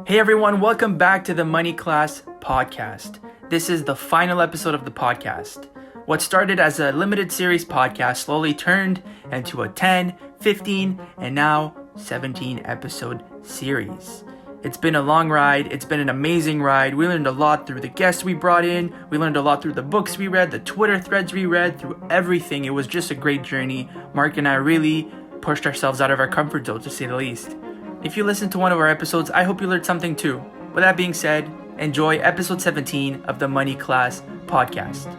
Hey everyone, welcome back to the Money Class podcast. This is the final episode of the podcast. What started as a limited series podcast slowly turned into a 10, 15, and now 17 episode series. It's been a long ride. It's been an amazing ride. We learned a lot through the guests we brought in. We learned a lot through the books we read, the Twitter threads we read, through everything. It was just a great journey. Marc and I really pushed ourselves out of our comfort zone, to say the least. If you listened to one of our episodes, I hope you learned something too. With that being said, enjoy episode 17 of the Money Class podcast.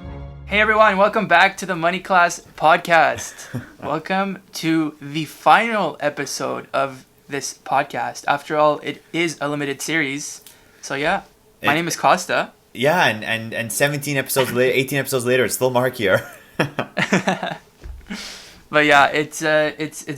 Hey everyone, welcome back to the Money Class podcast. Welcome to the final episode of this podcast. After all, it is a limited series. So yeah, my name is Kosta. Yeah, and 17 episodes later, 18 episodes later, it's still Marc here. But yeah, it's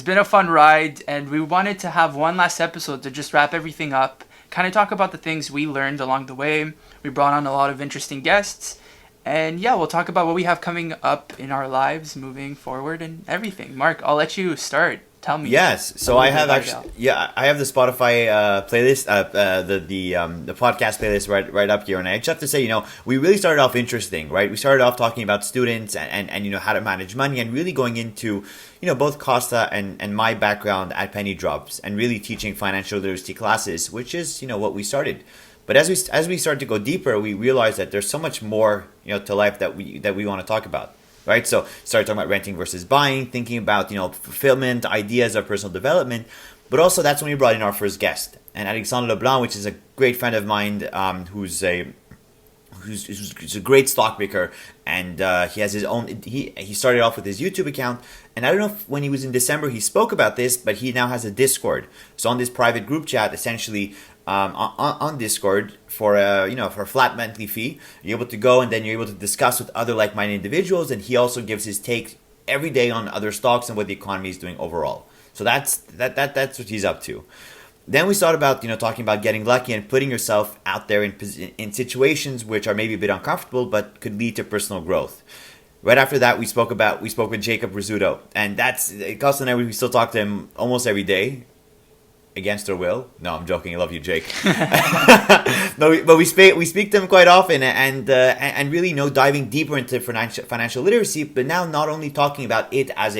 been a fun ride, and we wanted to have one last episode to just wrap everything up, kind of talk about the things we learned along the way. We brought on a lot of interesting guests, and yeah, we'll talk about what we have coming up in our lives moving forward and everything. Marc, I'll let you start. Tell me. Yes, so I have I have the Spotify playlist, the podcast playlist right up here, and I just have to say, we really started off interesting, right? We started off talking about students and how to manage money, and really going into both Kosta and my background at Penny Drops, and really teaching financial literacy classes, which is what we started. But as we start to go deeper, we realize that there's so much more to life that we want to talk about. Right, so started talking about renting versus buying, thinking about fulfillment, ideas of personal development, but also that's when we brought in our first guest, and Alexandre Leblanc, which is a great friend of mine, who's a great stockbreaker, and he has his own. He started off with his YouTube account, and I don't know if when he was in December he spoke about this, but he now has a Discord. So on this private group chat, essentially. On Discord for a flat monthly fee, you're able to go and then you're able to discuss with other like-minded individuals, and he also gives his take every day on other stocks and what the economy is doing overall. So that's what he's up to. Then we started about talking about getting lucky and putting yourself out there in situations which are maybe a bit uncomfortable but could lead to personal growth. Right after that, we spoke with Jacob Rizzuto, and Costa and I, we still talk to him almost every day. Against their will? No, I'm joking. I love you, Jake. No, but we speak to him quite often, and really diving deeper into financial literacy. But now not only talking about it as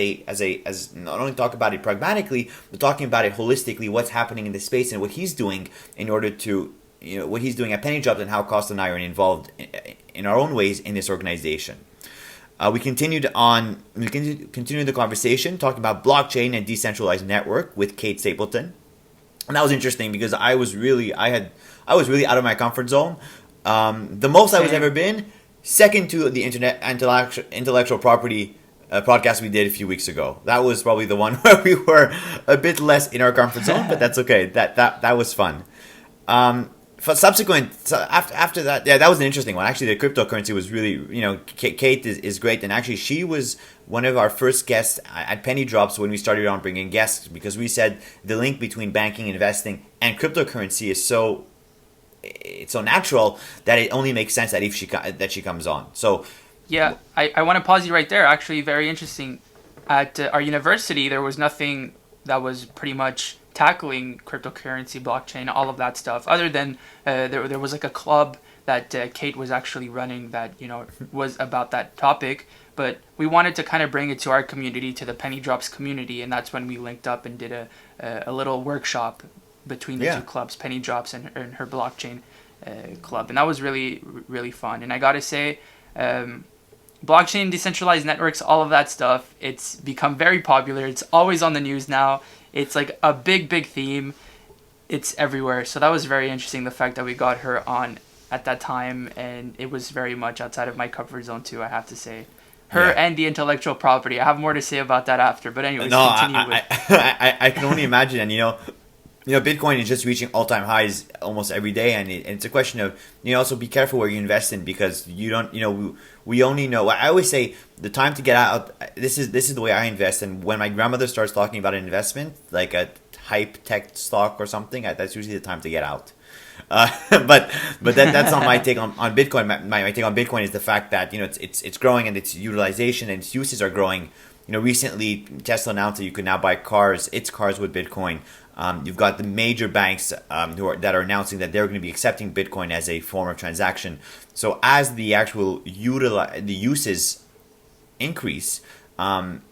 not only talk about it pragmatically, but talking about it holistically. What's happening in the space and what he's doing in order to what he's doing at Penny Drops, and how Kosta and I are involved in our own ways in this organization. We continued the conversation talking about blockchain and decentralized network with Kate Stapleton. And that was interesting because I was really out of my comfort zone. The most I was ever been, second to the internet intellectual property podcast we did a few weeks ago. That was probably the one where we were a bit less in our comfort zone, but that's okay. That was fun. After that, yeah, that was an interesting one. Actually, the cryptocurrency was really, Kate is great, and actually she was one of our first guests at Penny Drops when we started on bringing guests, because we said the link between banking, investing, and cryptocurrency is so natural that it only makes sense that she comes on. So yeah, I want to pause you right there. Actually, very interesting. At our university, there was nothing that was pretty much tackling cryptocurrency, blockchain, all of that stuff, other than there was like a club that Kate was actually running that was about that topic. But we wanted to kind of bring it to our community, to the Penny Drops community, and that's when we linked up and did a little workshop between the two clubs, Penny Drops and her blockchain club, and that was really, really fun. And I gotta say, blockchain, decentralized networks, all of that stuff, it's become very popular. It's always on the news now. It's like a big theme. It's everywhere. So that was very interesting, the fact that we got her on at that time, and it was very much outside of my comfort zone too, I have to say. Her and the intellectual property. I have more to say about that after, but anyways, continue with. I can only imagine, and Bitcoin is just reaching all-time highs almost every day, and it's a question of also be careful where you invest in, because you don't we only know. I always say the time to get out. This is the way I invest, and when my grandmother starts talking about an investment like a hype tech stock or something, that's usually the time to get out. But that's not my take on Bitcoin. My take on Bitcoin is the fact that it's growing, and its utilization and its uses are growing. Recently Tesla announced that you could now buy cars with Bitcoin. You've got the major banks that are announcing that they're going to be accepting Bitcoin as a form of transaction. So as the actual the uses increase, I'm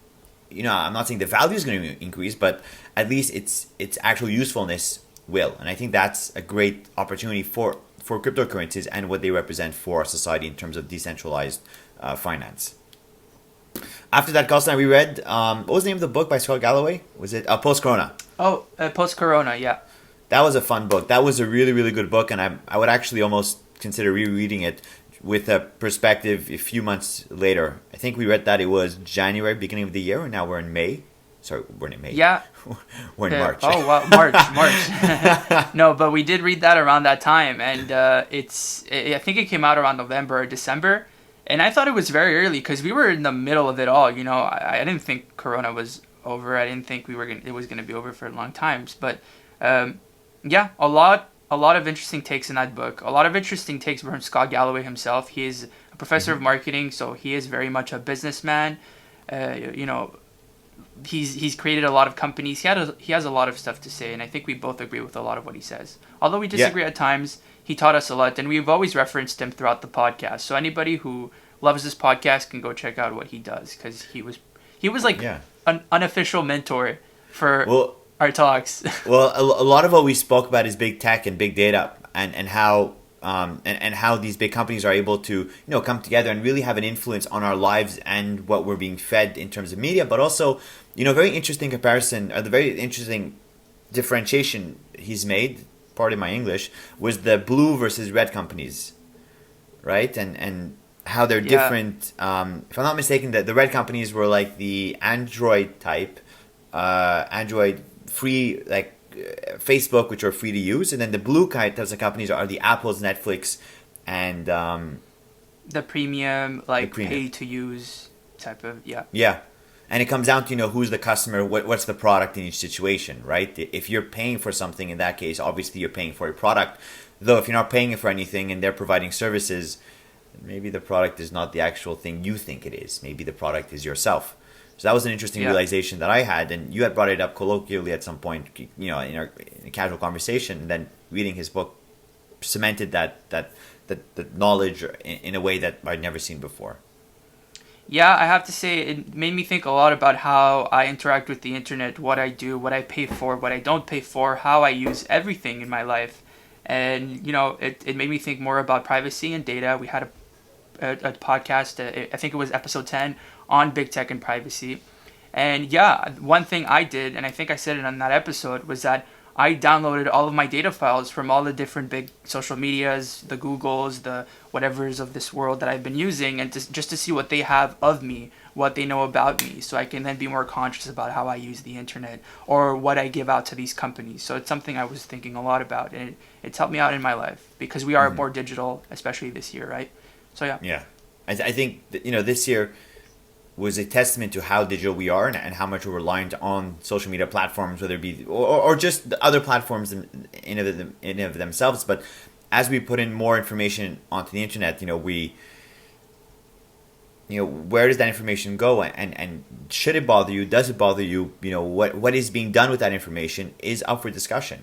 not saying the value is going to increase, but at least its actual usefulness will. And I think that's a great opportunity for cryptocurrencies and what they represent for our society in terms of decentralized finance. After that, Kosta and we read, what was the name of the book by Scott Galloway? Was it Post-Corona? Oh, Post-Corona, yeah. That was a fun book. That was a really, really good book, and I would actually almost consider rereading it with a perspective a few months later. I think we read that it was January, beginning of the year, and now we're in May. Sorry, we're in May. Yeah. We're in March. Oh, wow, March. No, but we did read that around that time, and I think it came out around November or December, and I thought it was very early because we were in the middle of it all. I didn't think Corona was over. I didn't think it was gonna be over for a long time. But yeah, a lot of interesting takes in that book. A lot of interesting takes from Scott Galloway himself. He is a professor of marketing, so he is very much a businessman. He's created a lot of companies. He has a lot of stuff to say, and I think we both agree with a lot of what he says. Although we disagree at times, he taught us a lot, and we've always referenced him throughout the podcast. So anybody who loves this podcast can go check out what he does, because he was like an unofficial mentor for our talks. Well, a lot of what we spoke about is big tech and big data, and how and how these big companies are able to come together and really have an influence on our lives and what we're being fed in terms of media, but also very interesting comparison, or the very interesting differentiation he's made, pardon my English, was the blue versus red companies, right? And how they're different. If I'm not mistaken, that the red companies were like the Android type, Android free, like Facebook, which are free to use, and then the blue types of companies are the Apple's, Netflix, and the premium, pay to use type of yeah. And it comes down to who's the customer, what's the product in each situation, right? If you're paying for something, in that case, obviously you're paying for a product. Though if you're not paying for anything and they're providing services, maybe the product is not the actual thing you think it is. Maybe the product is yourself. So that was an interesting realization that I had, and you had brought it up colloquially at some point, in a casual conversation. And then reading his book cemented that knowledge in a way that I'd never seen before. Yeah, I have to say it made me think a lot about how I interact with the internet, what I do, what I pay for, what I don't pay for, how I use everything in my life. And, it made me think more about privacy and data. We had a podcast, I think it was episode 10, on big tech and privacy. And one thing I did, and I think I said it on that episode, was that I downloaded all of my data files from all the different big social medias, the Googles, the whatevers of this world that I've been using, and just to see what they have of me, what they know about me, so I can then be more conscious about how I use the internet or what I give out to these companies. So it's something I was thinking a lot about, and it's helped me out in my life because we are more digital, especially this year, right? So yeah, I think this year was a testament to how digital we are and how much we're reliant on social media platforms, whether it be or just the other platforms in of themselves. But as we put in more information onto the internet, where does that information go, and should it bother you? Does it bother you? What is being done with that information is up for discussion.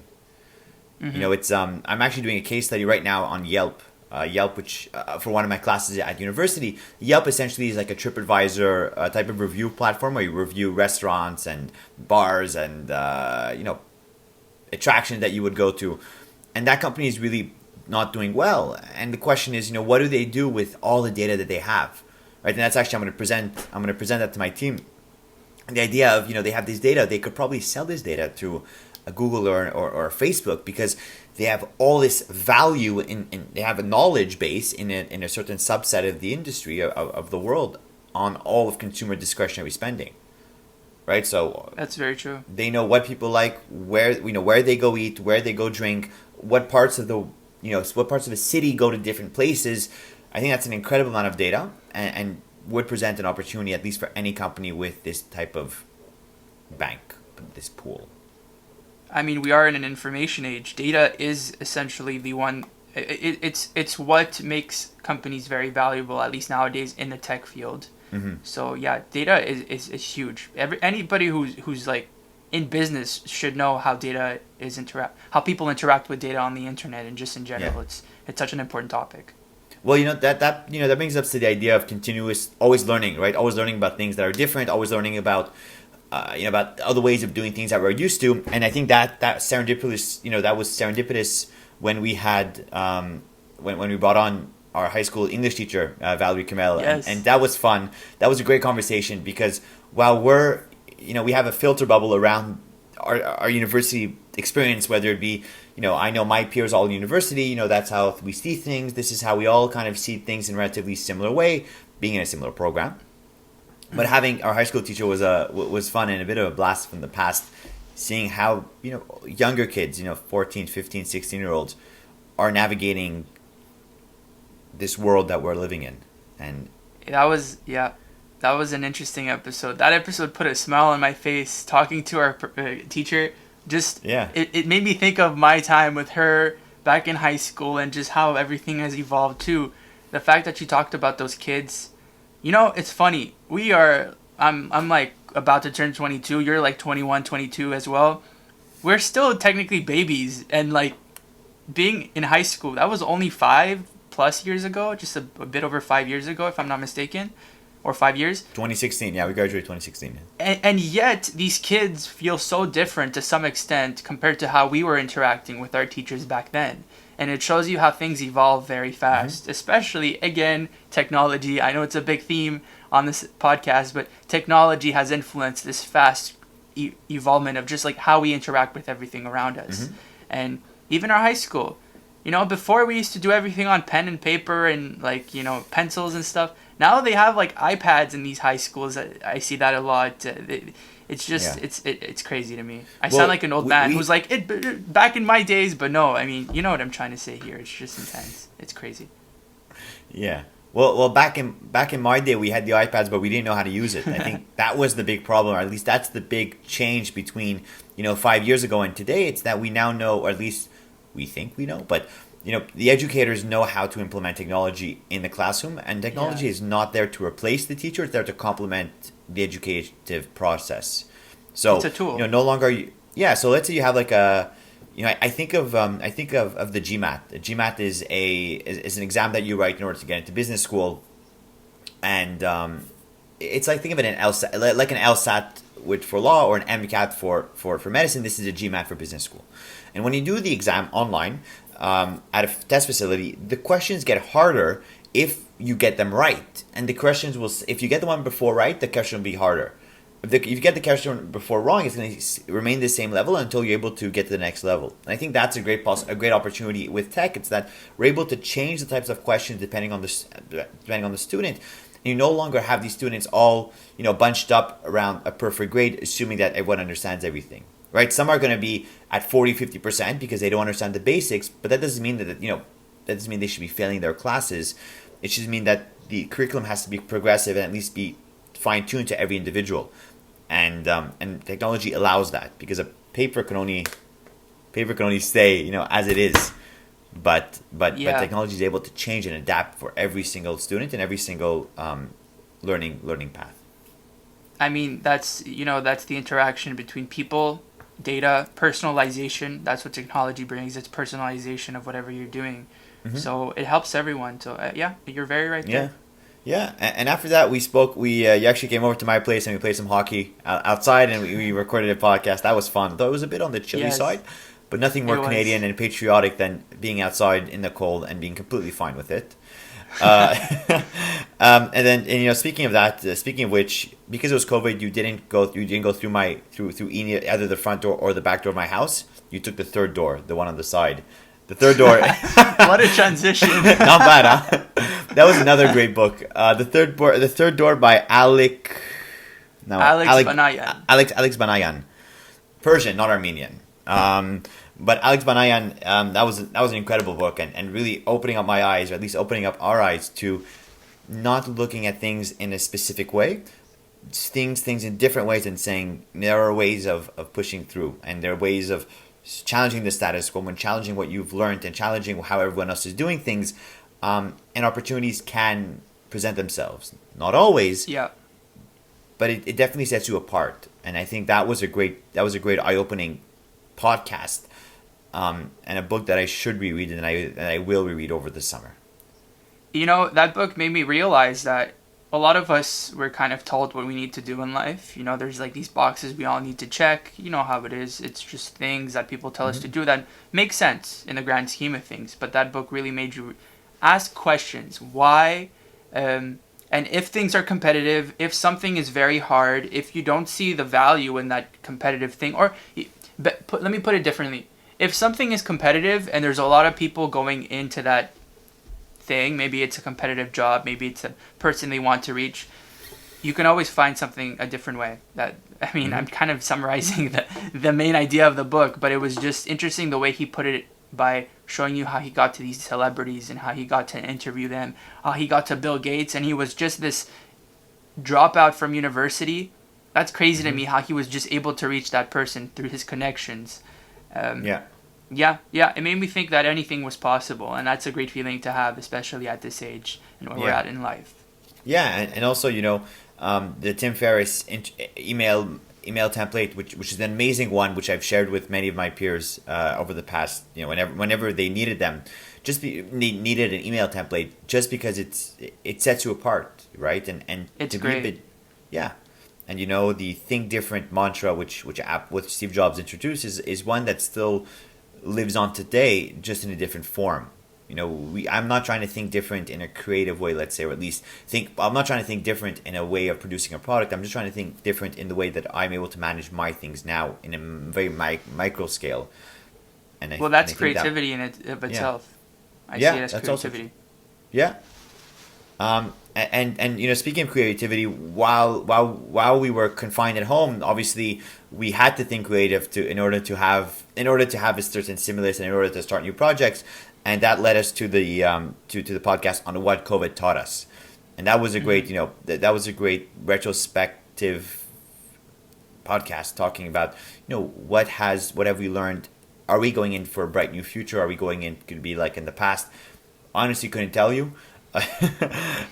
Mm-hmm. It's I'm actually doing a case study right now on Yelp. Yelp, which for one of my classes at university, Yelp essentially is like a TripAdvisor type of review platform where you review restaurants and bars and attractions that you would go to, and that company is really not doing well. And the question is, what do they do with all the data that they have, right? And that's actually I'm going to present that to my team. And the idea of they have this data, they could probably sell this data to a Google or Facebook, because they have all this value in they have a knowledge base in a certain subset of the industry of the world on all of consumer discretionary spending, right? So that's very true. They know what people like, where they go eat, where they go drink, what parts of the city go to different places. I think that's an incredible amount of data, and would present an opportunity, at least for any company with this type of bank, this pool. I mean, we are in an information age. Data is essentially the one. It's what makes companies very valuable, at least nowadays in the tech field. Mm-hmm. So yeah, data is huge. Anybody who's like in business should know how data is how people interact with data on the internet and just in general. Yeah. It's such an important topic. Well, that brings us to the idea of continuous, always learning, right? Always learning about things that are different. Always learning about, about other ways of doing things that we're used to. And I think that serendipitous, that was serendipitous when we had, when we brought on our high school English teacher, Valerie Kamel, Yes. and that was fun. That was a great conversation because while we have a filter bubble around our university experience, whether it be, I know my peers all in university, that's how we see things. This is how we all kind of see things in a relatively similar way, being in a similar program. But having our high school teacher was fun and a bit of a blast from the past, seeing how, younger kids, 14, 15, 16-year-olds are navigating this world that we're living in. And that was an interesting episode. That episode put a smile on my face talking to our teacher. Just it made me think of my time with her back in high school and just how everything has evolved too. The fact that she talked about those kids, it's funny. I'm like about to turn 22. You're like 21, 22 as well. We're still technically babies, and like being in high school, that was only 5+ years ago, just a bit over 5 years ago, if I'm not mistaken. Or 5 years. 2016, yeah, we graduated 2016. And yet, these kids feel so different to some extent compared to how we were interacting with our teachers back then. And it shows you how things evolve very fast, especially, again, technology. I know it's a big theme on this podcast, but technology has influenced this fast evolvement of just like how we interact with everything around us. And even our high school, before we used to do everything on pen and paper and like, pencils and stuff. Now they have like iPads in these high schools. I see that a lot. It's just it's crazy to me. I sound like an old man who's like back in my days, but no, I mean, you know what I'm trying to say here. It's just intense. It's crazy. Yeah. Well, back in my day, we had the iPads, but we didn't know how to use it. I think that was the big problem, or at least that's the big change between 5 years ago and today. It's that we now know, or at least we think we know, but the educators know how to implement technology in the classroom, and technology is not there to replace the teacher; it's there to complement the educative process. So it's a tool. No longer. So let's say you have like a. I think of the GMAT. The GMAT is an exam that you write in order to get into business school, and it's like, think of it an LSAT, like an LSAT for law, or an MCAT for medicine. This is a GMAT for business school, and when you do the exam online. At a test facility, the questions get harder if you get them right, and the questions will. If you get the one before right, the question will be harder. If you get the question before wrong, it's going to remain the same level until you're able to get to the next level. And I think that's a great opportunity with tech. It's that we're able to change the types of questions depending on the student. And you no longer have these students all bunched up around a perfect grade, assuming that everyone understands everything. Right? Some are going to be at 40-50% because they don't understand the basics, but that doesn't mean that doesn't mean they should be failing their classes. It should mean that the curriculum has to be progressive and at least be fine-tuned to every individual. And technology allows that, because a paper can only stay as it is. But technology is able to change and adapt for every single student and every single learning path. I mean, that's the interaction between people. Data, personalization, that's what technology brings. It's personalization of whatever you're doing. So it helps everyone. So you're very right there. Yeah, and after that we spoke. You actually came over to my place and we played some hockey outside, and we recorded a podcast. That was fun, though it was a bit on the chilly side, but nothing more Canadian and patriotic than being outside in the cold and being completely fine with it. And then speaking of which, because it was COVID, you didn't go through either the front door or the back door of my house. You took the third door, the one on the side. The third door. What a transition! Not bad, huh? That was another great book. The third door by Alex Banayan. Alex Banayan, Persian, not Armenian. But Alex Banayan, that was an incredible book, and really opening up my eyes, or at least opening up our eyes to not looking at things in a specific way, seeing things in different ways, and saying there are ways of pushing through, and there are ways of challenging the status quo, and challenging what you've learned, and challenging how everyone else is doing things, and opportunities can present themselves. Not always, but it definitely sets you apart. And I think that was a great eye opening podcast, and a book that I should reread and I will reread over the summer. You know, that book made me realize that a lot of us were kind of told what we need to do in life. You know, there's like these boxes we all need to check. You know how it is. It's just things that people tell us to do that make sense in the grand scheme of things. But that book really made you ask questions. Why? And if things are competitive, if something is very hard, if you don't see the value in that competitive thing, let me put it differently. If something is competitive and there's a lot of people going into that thing, maybe it's a competitive job, maybe it's a person they want to reach, you can always find something a different way. I'm kind of summarizing the main idea of the book, but it was just interesting the way he put it by showing you how he got to these celebrities and how he got to interview them, how he got to Bill Gates, and he was just this dropout from university. That's crazy to me how he was just able to reach that person through his connections. Yeah, it made me think that anything was possible, and that's a great feeling to have, especially at this age and where we're at in life. Yeah, and also, the Tim Ferriss email template, which is an amazing one, which I've shared with many of my peers over the past, whenever they needed them, needed an email template, just because it sets you apart, right? And it's great. And the think different mantra, which Steve Jobs introduces, is one that still lives on today, just in a different form. I'm not trying to think different in a creative way, let's say, or at least I'm not trying to think different in a way of producing a product. I'm just trying to think different in the way that I'm able to manage my things now in a very micro scale. That's creativity in it of itself. I see it as creativity. And speaking of creativity, while we were confined at home, obviously we had to think creative in order to have a certain stimulus and in order to start new projects, and that led us to the podcast on what COVID taught us, and that was a great that was a great retrospective podcast talking about what have we learned. Are we going in for a bright new future? Are we going in could be like in the past? Honestly, couldn't tell you.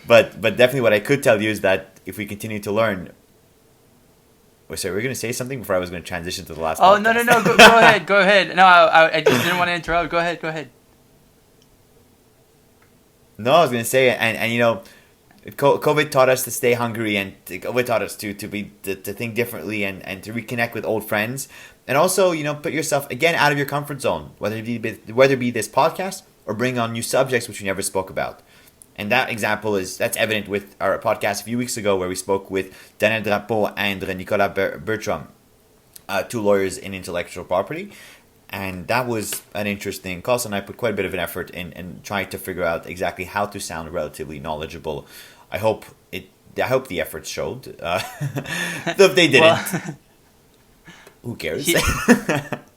but definitely what I could tell you is that if we continue to learn... Oh, sorry, were you going to say something before I was going to transition to the last podcast? No. Go ahead. No, I just didn't want to interrupt. Go ahead. No, I was going to say, and COVID taught us to stay hungry, and COVID taught us to think differently and to reconnect with old friends. And also, put yourself, again, out of your comfort zone, whether it be this podcast or bring on new subjects which we never spoke about. And that example that's evident with our podcast a few weeks ago, where we spoke with Daniel Drapeau and Nicolas Bertram, two lawyers in intellectual property. And that was an interesting... Kosta and I put quite a bit of an effort in trying to figure out exactly how to sound relatively knowledgeable. I hope the efforts showed. If they didn't, who cares?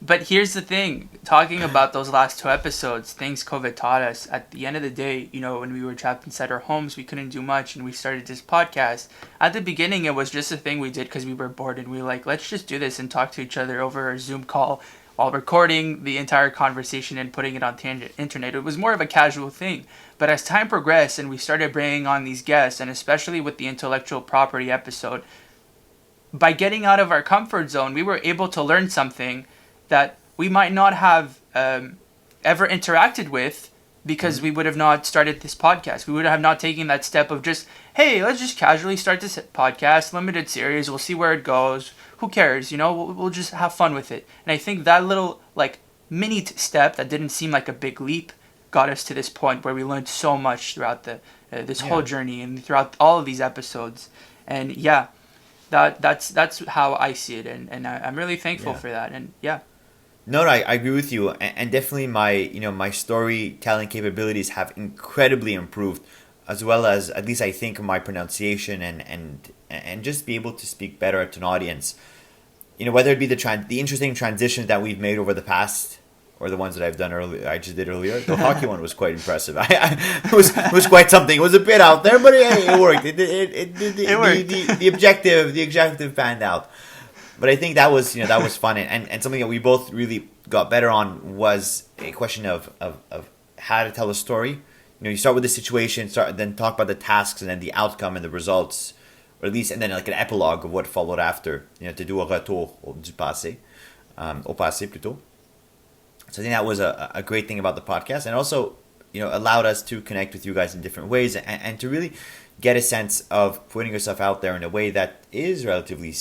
But here's the thing. Talking about those last two episodes, things COVID taught us, at the end of the day, when we were trapped inside our homes, we couldn't do much, and we started this podcast. At the beginning, it was just a thing we did because we were bored, and we were like, let's just do this and talk to each other over a Zoom call while recording the entire conversation and putting it on the internet. It was more of a casual thing. But as time progressed and we started bringing on these guests, and especially with the intellectual property episode, by getting out of our comfort zone, we were able to learn something that we might not have ever interacted with, because we would have not started this podcast. We would have not taken that step of just, hey, let's just casually start this podcast, limited series, we'll see where it goes. Who cares? We'll just have fun with it. And I think that little mini step that didn't seem like a big leap got us to this point where we learned so much throughout this whole journey and throughout all of these episodes. And that's how I see it, and I'm really thankful for that. And No, I agree with you, and definitely my storytelling capabilities have incredibly improved, as well as, at least I think, my pronunciation and just be able to speak better to an audience. Whether it be the interesting transitions that we've made over the past, or the ones that I've done earlier. I just did earlier. The hockey one was quite impressive. It was quite something. It was a bit out there, but it worked. It worked. The objective panned out. But I think that was fun, and something that we both really got better on was a question of how to tell a story. You start with the situation, then talk about the tasks, and then the outcome and the results or at least, and then like an epilogue of what followed after, to do a retour du passé, au passé plutôt. So I think that was a great thing about the podcast, and also, allowed us to connect with you guys in different ways, and to really get a sense of putting yourself out there in a way that is relatively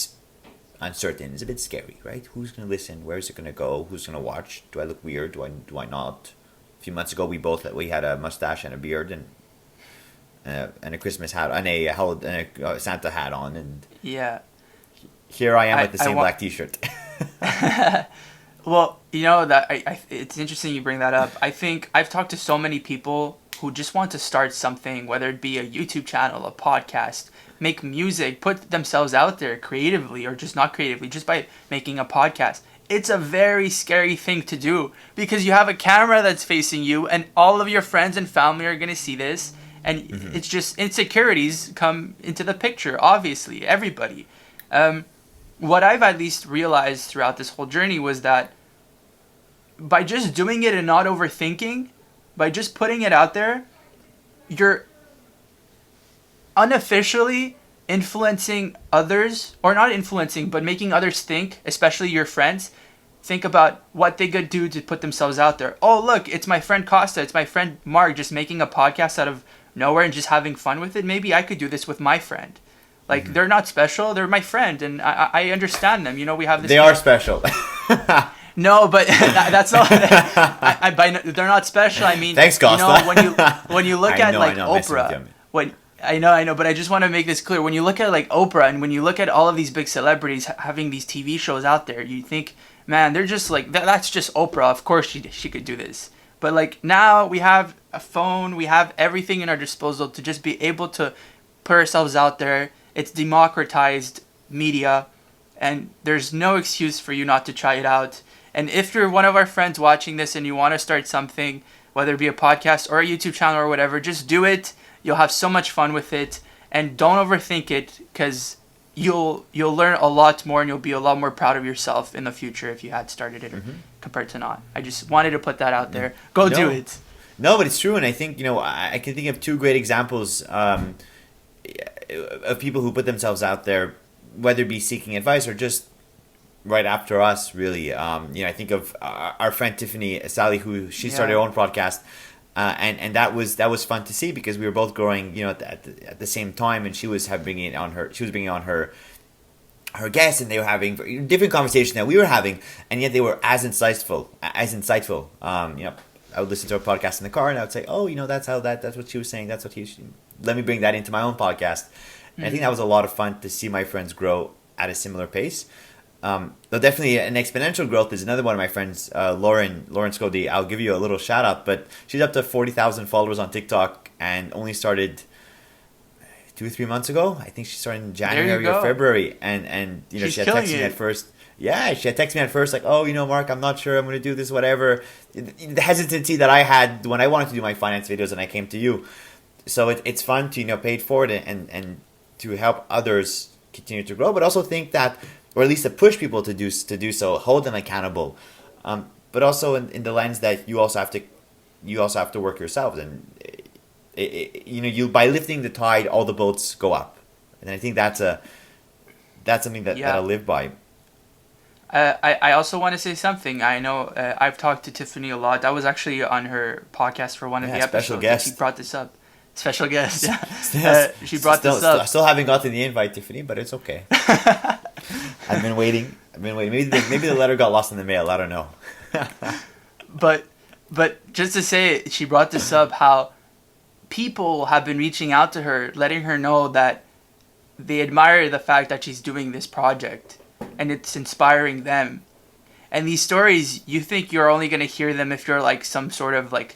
uncertain. It's a bit scary, right? Who's going to listen? Where's it going to go? Who's going to watch? Do I look weird? Do I not? A few months ago, we had a mustache and a beard and a Christmas hat and a Santa hat on, and Yeah. here I am with the same black T-shirt. Well, that it's interesting you bring that up. I think I've talked to so many people who just want to start something, whether it be a YouTube channel, a podcast, make music, put themselves out there creatively or just not creatively, just by making a podcast. It's a very scary thing to do because you have a camera that's facing you and all of your friends and family are going to see this. And it's just insecurities come into the picture, obviously, everybody. What I've at least realized throughout this whole journey was that by just doing it and not overthinking, by just putting it out there, you're unofficially influencing others, or not influencing, but making others think, especially your friends, think about what they could do to put themselves out there. Oh, look, it's my friend Kosta, it's my friend Marc just making a podcast out of nowhere and just having fun with it. Maybe I could do this with my friend. Like, they're not special, they're my friend, and I understand them. We have this... They are special. No, but that's not... they're not special, I mean... Thanks, Kosta. When you look at, like, Oprah... I know, but I just want to make this clear. When you look at, like, Oprah, and when you look at all of these big celebrities having these TV shows out there, you think, man, they're just, like... That's just Oprah. Of course she could do this. But, like, now we have a phone, we have everything in our disposal to just be able to put ourselves out there. It's democratized media, and there's no excuse for you not to try it out. And if you're one of our friends watching this and you want to start something, whether it be a podcast or a YouTube channel or whatever, just do it. You'll have so much fun with it, and don't overthink it, because you'll learn a lot more and you'll be a lot more proud of yourself in the future if you had started it compared to not. I just wanted to put that out there. Go do it. No, but it's true, and I think I can think of two great examples of people who put themselves out there, whether it be seeking advice or just right after us, really. I think of our friend Tiffany Sally, who she started her own podcast, and that was fun to see because we were both growing, at the same time, and she was bringing on her guests, and they were having different conversations that we were having, and yet they were as insightful. I would listen to a podcast in the car, and I would say, "Oh, that's what she was saying. That's what let me bring that into my own podcast." And I think that was a lot of fun to see my friends grow at a similar pace. Though definitely an exponential growth is another one of my friends, Lauren Scody. I'll give you a little shout out, but she's up to 40,000 followers on TikTok and only started 2 or 3 months ago. I think she started in January or February, and she had texted me at first. Yeah, she had texted me at first like, "Oh, Marc, I'm not sure I'm going to do this, whatever." The hesitancy that I had when I wanted to do my finance videos and I came to you. So it's fun to pay it forward and to help others continue to grow, but also think that, or at least to push people to do so, hold them accountable, but also in the lens that you also have to work yourself, and you by lifting the tide, all the boats go up, and I think that's something that I live by. I also want to say something. I know I've talked to Tiffany a lot. I was actually on her podcast for one of the episodes. Special guest. She brought this up. Special guest. Yeah. She brought this up. I still haven't gotten the invite, Tiffany, but it's okay. I've been waiting. Maybe the letter got lost in the mail. I don't know. But just to say, she brought this up, how people have been reaching out to her, letting her know that they admire the fact that she's doing this project, and it's inspiring them. And these stories, you think you're only going to hear them if you're like some sort of like,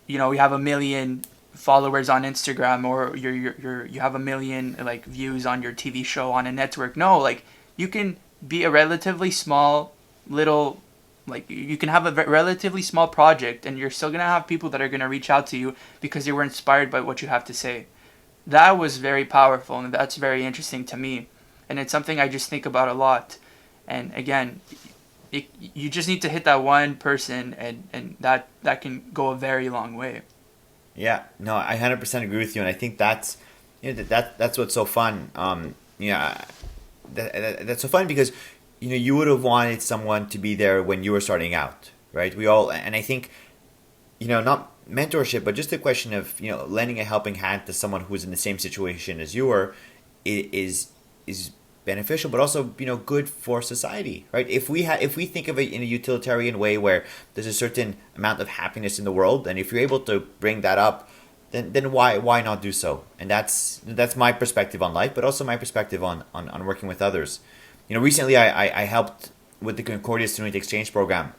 you have 1 million followers on Instagram, or you have 1 million like views on your TV show on a network. No, like, you can be a relatively small little, like, you can have a relatively small project and you're still going to have people that are going to reach out to you because they were inspired by what you have to say. That was very powerful, and that's very interesting to me, and it's something I just think about a lot. And again, you just need to hit that one person, and that can go a very long way. Yeah, no, I 100% agree with you, and I think that's That's what's so fun. That's so fun because you would have wanted someone to be there when you were starting out, right? We all, and I think not mentorship, but just a question of lending a helping hand to someone who's in the same situation as you are, is beneficial, but also good for society, right? If we think of it in a utilitarian way where there's a certain amount of happiness in the world, and if you're able to bring that up, then why not do so? And that's my perspective on life, but also my perspective on working with others. Recently I helped with the Concordia Student Exchange Program,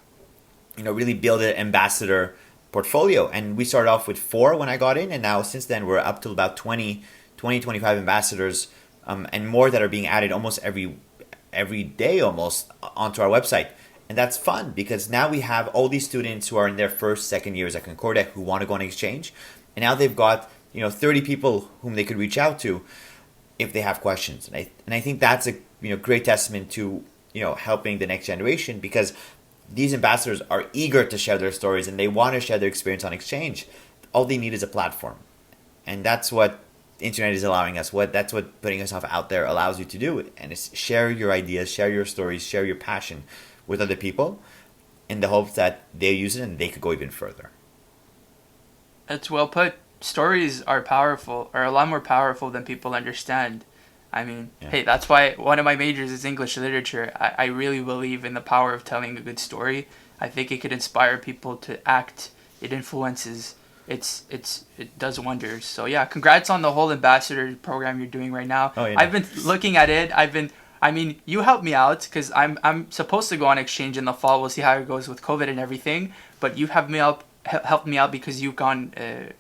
really build an ambassador portfolio. And we started off with 4 when I got in, and now since then we're up to about 25 ambassadors, and more that are being added almost every day almost onto our website. And that's fun because now we have all these students who are in their first, second years at Concordia who want to go on exchange. And now they've got 30 people whom they could reach out to if they have questions. And I think that's a great testament to helping the next generation, because these ambassadors are eager to share their stories and they want to share their experience on exchange. All they need is a platform, and that's what the internet is allowing us. That's what putting yourself out there allows you to do. And it's share your ideas, share your stories, share your passion with other people, in the hopes that they use it and they could go even further. That's well put. Stories are powerful, are a lot more powerful than people understand. I mean, hey, that's why one of my majors is English literature. I really believe in the power of telling a good story. I think it could inspire people to act. It influences. It does wonders. So yeah, congrats on the whole ambassador program you're doing right now. Oh, yeah. I've been looking at it. I mean, you helped me out because I'm supposed to go on exchange in the fall. We'll see how it goes with COVID and everything. But you have helped me out because you've gone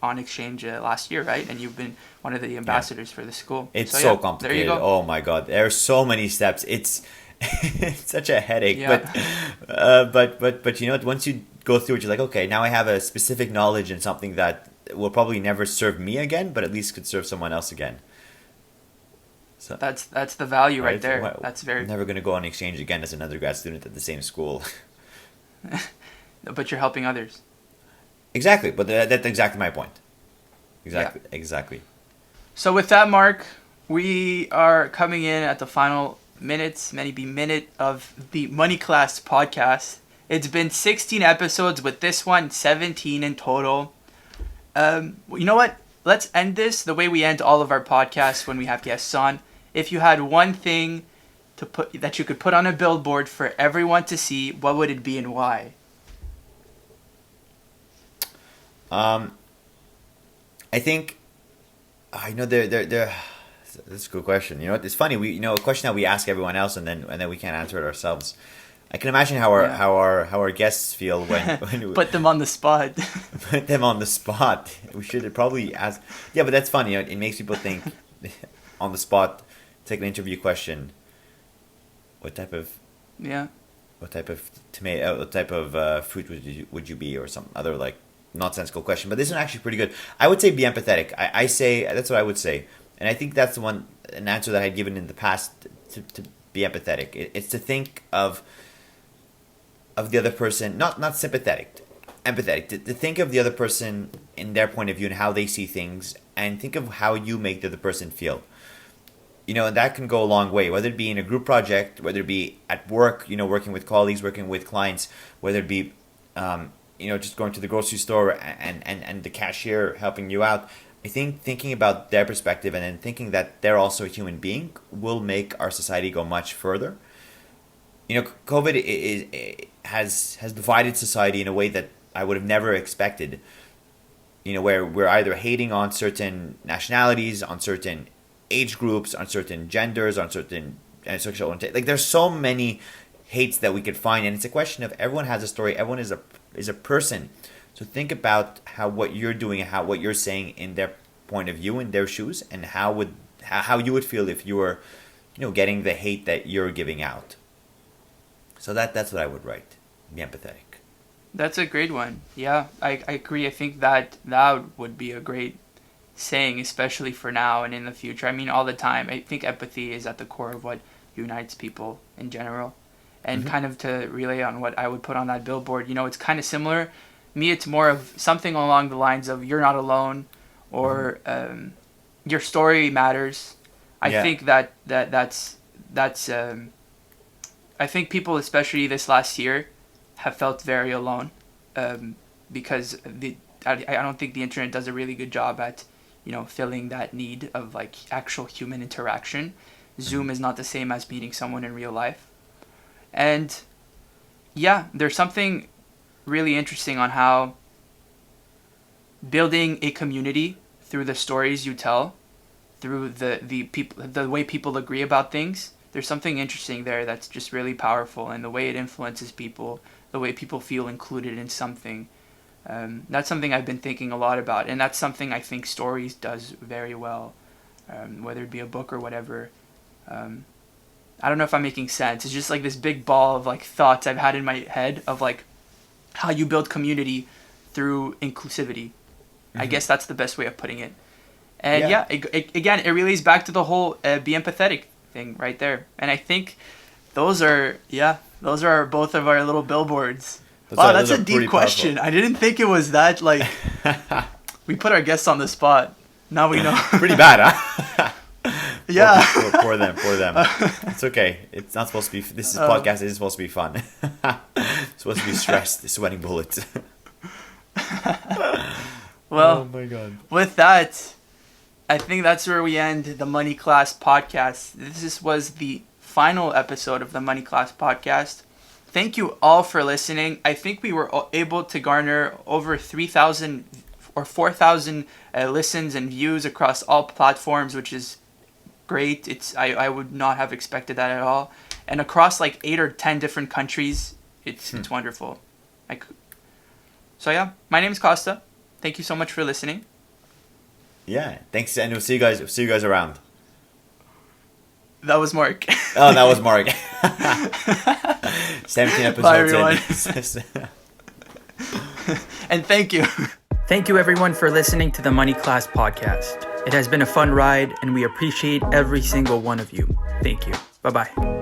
on exchange last year, right? And you've been one of the ambassadors for the school. It's so complicated. There you go. Oh my God, there are so many steps. It's it's such a headache. Yeah. But once you go through it, you're like, okay, now I have a specific knowledge in something that will probably never serve me again, but at least could serve someone else again. So that's the value right there. Well, that's very. I'm never going to go on exchange again as an undergrad student at the same school. But you're helping others. Exactly, but that's exactly my point. Exactly. So with that, Marc, we are coming in at the final minute of the Money Class podcast. It's been 16 episodes, with this one 17 in total. You know what? Let's end this the way we end all of our podcasts when we have guests on. If you had one thing that you could put on a billboard for everyone to see, what would it be and why? I think that's a good question. It's funny. A question that we ask everyone else, and then we can't answer it ourselves. I can imagine how our guests feel when we put them on the spot. Put them on the spot. We should probably ask. Yeah, but that's funny. It makes people think on the spot. Take an interview question. What type of tomato? What type of fruit would you be, or some other like nonsensical question? But this is actually pretty good. I would say be empathetic. I say that's what I would say, and I think that's an answer that I'd given in the past, to be empathetic. It's to think of the other person, not sympathetic, empathetic. To think of the other person in their point of view and how they see things, and think of how you make the other person feel. And that can go a long way, whether it be in a group project, whether it be at work, working with colleagues, working with clients, whether it be just going to the grocery store and the cashier helping you out. I think thinking about their perspective and then thinking that they're also a human being will make our society go much further. COVID has divided society in a way that I would have never expected. Where we're either hating on certain nationalities, on certain age groups, on certain genders, on certain sexual orientation. Like, there's so many hates that we could find, and it's a question of everyone has a story. Everyone is a person. So think about what you're doing and what you're saying in their point of view, in their shoes, and how you would feel if you were, getting the hate that you're giving out. So that's what I would write. Be empathetic. That's a great one. Yeah, I agree. I think that would be a great saying, especially for now and in the future. I mean, all the time. I think empathy is at the core of what unites people in general. And kind of to relay on what I would put on that billboard, it's kind of similar. Me, it's more of something along the lines of you're not alone, or your story matters. I think that's I think people, especially this last year, have felt very alone, because I don't think the internet does a really good job at, filling that need of like actual human interaction. Zoom is not the same as meeting someone in real life, and yeah, there's something really interesting on how building a community through the stories you tell, through the way people agree about things. There's something interesting there that's just really powerful, and the way it influences people, the way people feel included in something. That's something I've been thinking a lot about, and that's something I think stories does very well, whether it be a book or whatever. I don't know if I'm making sense. It's just like this big ball of like thoughts I've had in my head of like how you build community through inclusivity. I guess that's the best way of putting it. And again, it relates back to the whole be empathetic thing right there. And I think those are both of our little billboards. Wow, that's a deep question. Powerful. I didn't think it was that, like, we put our guests on the spot. Now we know. Pretty bad, huh? Yeah. For them. It's okay. It's not supposed to be, this podcast isn't supposed to be fun. It's supposed to be stressed, sweating bullets. Well, oh my God. With that, I think that's where we end the Money Class podcast. This was the final episode of the Money Class podcast. Thank you all for listening. I think we were able to garner over 3,000 or 4,000 listens and views across all platforms, which is great. I would not have expected that at all. And across like 8 or 10 different countries, it's wonderful. So yeah, my name is Kosta. Thank you so much for listening. Yeah, thanks, and we'll see you guys around. That was Marc. Oh, that was Marc. 17 episodes. Bye, everyone. And thank you. Thank you, everyone, for listening to the Money Class podcast. It has been a fun ride, and we appreciate every single one of you. Thank you. Bye-bye.